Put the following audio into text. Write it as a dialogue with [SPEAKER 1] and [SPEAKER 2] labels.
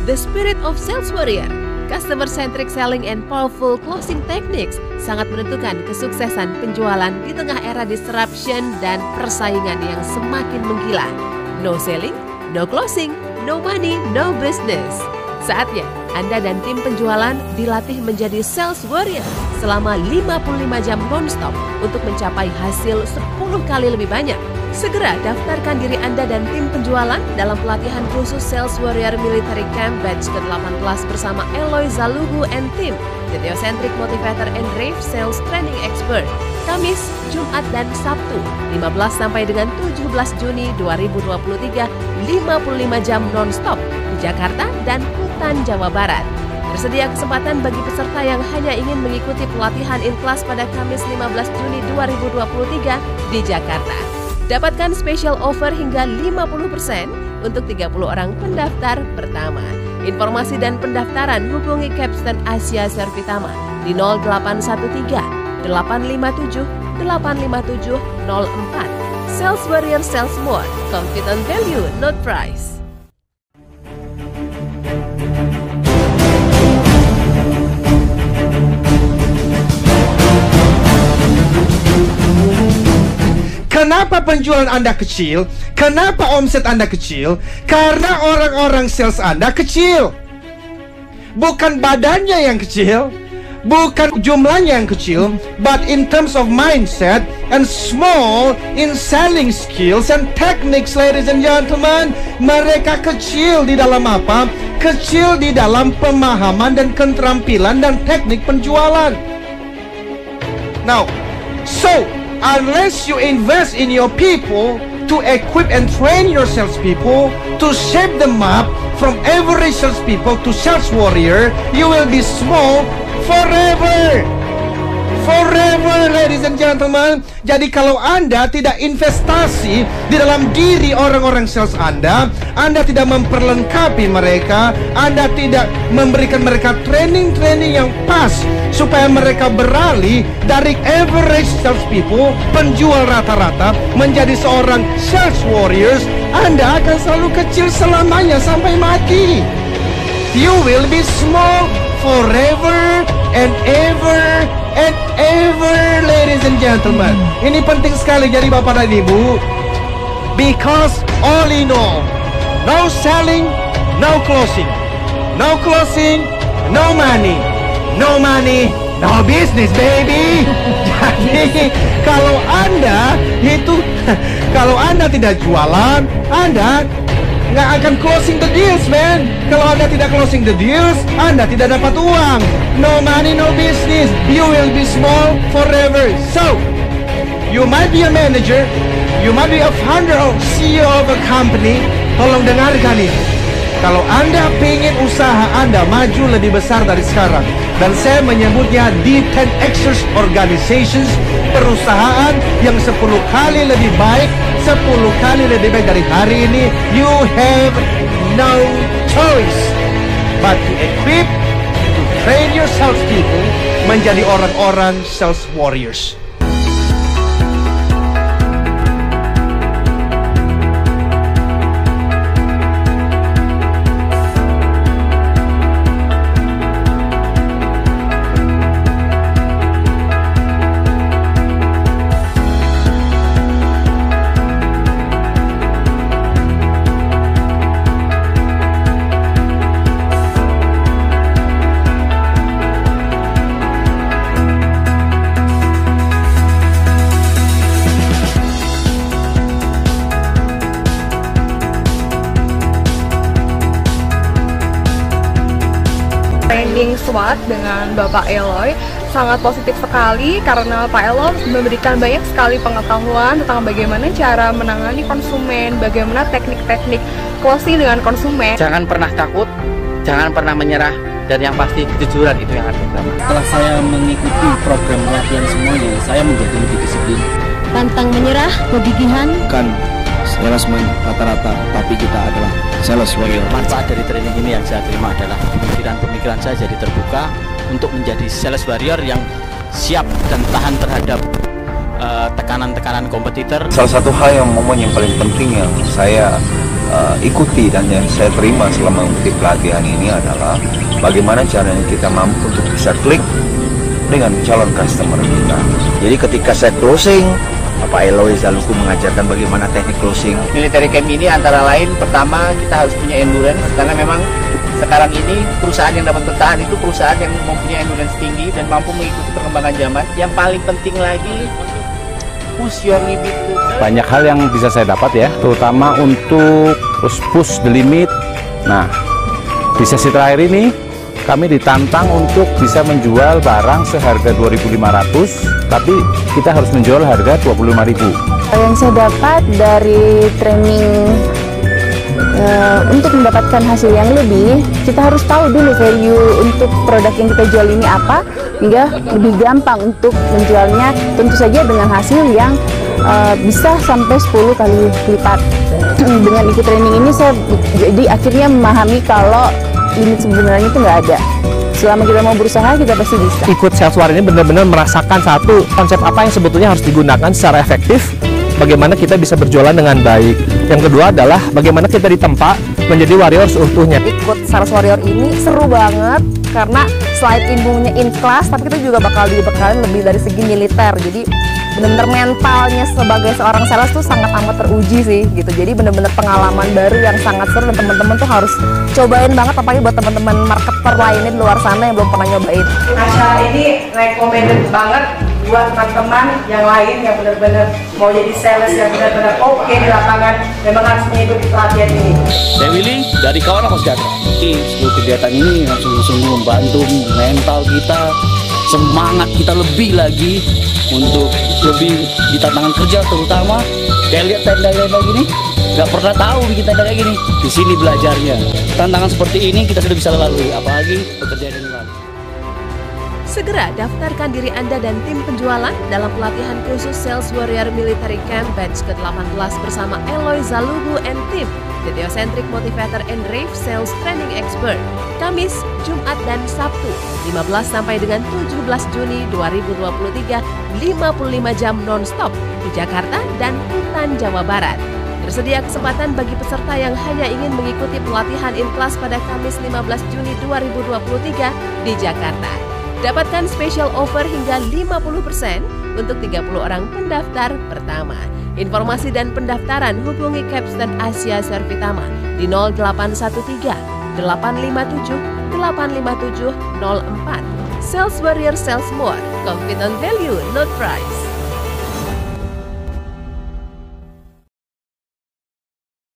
[SPEAKER 1] The Spirit of Sales Warrior. Customer-centric selling and powerful closing techniques sangat menentukan kesuksesan penjualan di tengah era disruption dan persaingan yang semakin menggila. No selling, no closing, no money, no business. Saatnya Anda dan tim penjualan dilatih menjadi sales warrior selama 55 jam non-stop untuk mencapai hasil 10 kali lebih banyak. Segera daftarkan diri Anda dan tim penjualan dalam pelatihan khusus Sales Warrior Military Camp Batch ke-18 bersama Eloy Zaluhu and Team, the Theocentric Motivator and Rave Sales Training Expert. Kamis, Jumat, dan Sabtu, 15 sampai dengan 17 Juni 2023, 55 jam non-stop di Jakarta dan Kutai, Jawa Barat. Tersedia kesempatan bagi peserta yang hanya ingin mengikuti pelatihan in-class pada Kamis 15 Juni 2023 di Jakarta. Dapatkan special offer hingga 50% untuk 30 orang pendaftar pertama. Informasi dan pendaftaran hubungi Capstan Asia Servitama di 0813 857 857 04. Sales Warrior Sales More, confident value, not price.
[SPEAKER 2] Kenapa penjualan Anda kecil? Kenapa omset Anda kecil? Karena orang-orang sales Anda kecil. Bukan badannya yang kecil, bukan jumlahnya yang kecil, but in terms of mindset and small in selling skills and techniques, ladies and gentlemen. Mereka kecil di dalam apa? Kecil di dalam pemahaman dan keterampilan dan teknik penjualan. Now, so unless you invest in your people to equip and train your salespeople to shape them up from average salespeople to sales warrior, you will be small forever. Forever, ladies and gentlemen. Jadi kalau Anda tidak investasi di dalam diri orang-orang sales Anda tidak memperlengkapi mereka, Anda tidak memberikan mereka training-training yang pas supaya mereka beralih dari average sales people, penjual rata-rata, menjadi seorang sales warriors, Anda akan selalu kecil selamanya sampai mati. You will be small forever and ever and ever, ladies and gentlemen. Ini penting sekali jadi Bapak dan Ibu. Because all in all, no selling, no closing. No closing, no money. No money, no business, baby. Jadi kalau Anda tidak jualan, Anda nggak akan closing the deals, man. Kalau Anda tidak closing the deals, Anda tidak dapat uang. No money, no business. You will be small forever. So, you might be a manager, you might be a founder or CEO of a company. Tolong dengarkan ini. Kalau Anda pengen usaha Anda maju lebih besar dari sekarang, dan saya menyebutnya the 10Xers Organizations, perusahaan yang 10 kali lebih baik, 10 kali lebih baik dari hari ini, you have no choice but to equip, to train your salespeople menjadi orang-orang sales warriors.
[SPEAKER 3] Training SWOT dengan Bapak Eloy sangat positif sekali karena Pak Eloy memberikan banyak sekali pengetahuan tentang bagaimana cara menangani konsumen, bagaimana teknik-teknik closing dengan konsumen.
[SPEAKER 4] Jangan pernah takut, jangan pernah menyerah, dan yang pasti kejujuran itu yang harus utama.
[SPEAKER 5] Setelah saya mengikuti program pelatihan semuanya, saya menjadi lebih disiplin.
[SPEAKER 6] Pantang menyerah, kegigihan.
[SPEAKER 5] Bukan salesman rata-rata, tapi kita adalah sales warrior.
[SPEAKER 4] Manfaat dari training ini yang saya terima adalah pemikiran saya jadi terbuka untuk menjadi sales warrior yang siap dan tahan terhadap tekanan-tekanan kompetitor.
[SPEAKER 7] Salah satu hal yang paling penting yang saya ikuti dan yang saya terima selama mengikuti pelatihan ini adalah bagaimana caranya kita mampu untuk bisa klik dengan calon customer kita. Jadi ketika saya closing, Pak Eloy Zalugu mengajarkan bagaimana teknik closing. Military Camp ini antara lain pertama kita harus punya endurance, karena memang sekarang ini perusahaan yang dapat bertahan itu perusahaan yang mempunyai endurance tinggi dan mampu mengikuti perkembangan zaman. Yang paling penting lagi, push your limit.
[SPEAKER 8] Banyak hal yang bisa saya dapat ya, terutama untuk push the limit. Nah, di sesi terakhir ini kami ditantang untuk bisa menjual barang seharga 2.500, tapi kita harus menjual harga 25.000.
[SPEAKER 6] Yang saya dapat dari training untuk mendapatkan hasil yang lebih, kita harus tahu dulu value untuk produk yang kita jual ini apa, hingga lebih gampang untuk menjualnya, tentu saja dengan hasil yang bisa sampai 10 kali lipat. Dengan ikut training ini saya jadi akhirnya memahami kalau limit sebenarnya itu nggak ada. Selama kita mau berusaha, kita pasti bisa.
[SPEAKER 9] Ikut Sales Warrior ini benar-benar merasakan satu konsep apa yang sebetulnya harus digunakan secara efektif, bagaimana kita bisa berjualan dengan baik. Yang kedua adalah bagaimana kita ditempa menjadi warrior seutuhnya.
[SPEAKER 3] Ikut Sales Warrior ini seru banget karena selain ilmunya in class, tapi kita juga bakal dibekalin lebih dari segi militer. Jadi benar-benar mentalnya sebagai seorang sales tuh sangat amat teruji sih gitu. Jadi benar-benar pengalaman baru yang sangat seru dan teman-teman tuh harus cobain banget, apalagi buat teman-teman marketer lainnya di luar sana yang belum pernah nyobain.
[SPEAKER 10] Acara ini recommended banget buat teman-teman yang lain yang benar-benar mau jadi sales yang benar-benar oke di lapangan, memang harus mengikuti pelatihan ini.
[SPEAKER 4] Saya Willy dari Kawan Aku Sejahtera. Seluruh kegiatan ini sungguh-sungguh membantu mental kita, semangat kita lebih lagi untuk lebih di tantangan kerja, terutama kayak lihat tenda-tenda gini, nggak pernah tahu bikin tenda kayak gini. Di sini belajarnya. Tantangan seperti ini kita sudah bisa lalui, apalagi pekerjaan ini lalu.
[SPEAKER 1] Segera daftarkan diri Anda dan tim penjualan dalam pelatihan khusus Sales Warrior Military Camp Batch ke-18 bersama Eloy Zalugu and Tim, The Theocentric Motivator and Rave Sales Training Expert. Kamis, Jumat, dan Sabtu, 15 sampai dengan 17 Juni 2023, 55 jam non-stop di Jakarta dan Kutai, Jawa Barat. Tersedia kesempatan bagi peserta yang hanya ingin mengikuti pelatihan in class pada Kamis 15 Juni 2023 di Jakarta. Dapatkan special offer hingga 50% untuk 30 orang pendaftar pertama. Informasi dan pendaftaran hubungi Capstan Asia Servitama di 0813 857 85704. Sales Warrior Sales More, Confident Value, Not Price.